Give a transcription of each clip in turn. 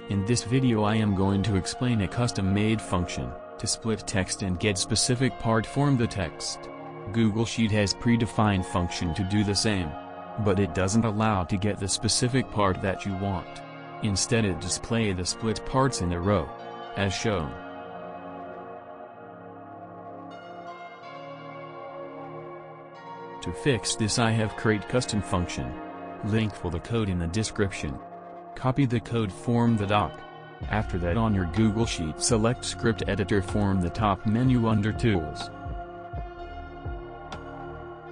In this video I am going to explain a custom-made function to split text and get specific part from the text. Google Sheet has predefined function to do the same, but it doesn't allow to get the specific part that you want. Instead it display the split parts in a row, as shown. To fix this I have create custom function. Link for the code in the description. Copy the code from the doc. After that on your Google Sheet select Script Editor from the top menu under Tools.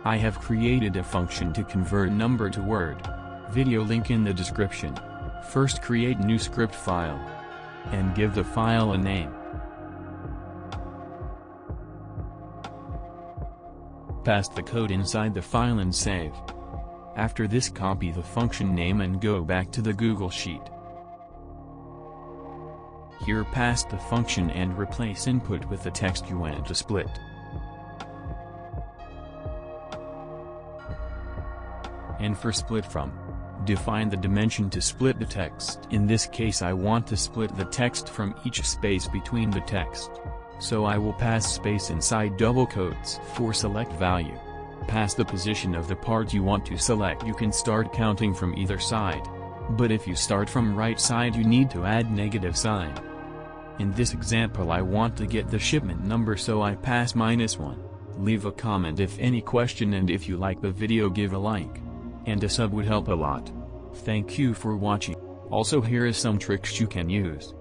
I have created a function to convert number to word. Video link in the description. First create new script file. And give the file a name. Paste the code inside the file and save. After this copy the function name and go back to the Google Sheet. Here paste the function and replace input with the text you want to split. And for split from, define the dimension to split the text. In this case I want to split the text from each space between the text. So I will pass space inside double quotes for select value. Pass the position of the part you want to select. You can start counting from either side. But if you start from right side you need to add negative sign. In this example I want to get the shipment number so I pass -1. Leave a comment if any question, and if you like the video give a like. And a sub would help a lot. Thank you for watching. Also here is some tricks you can use.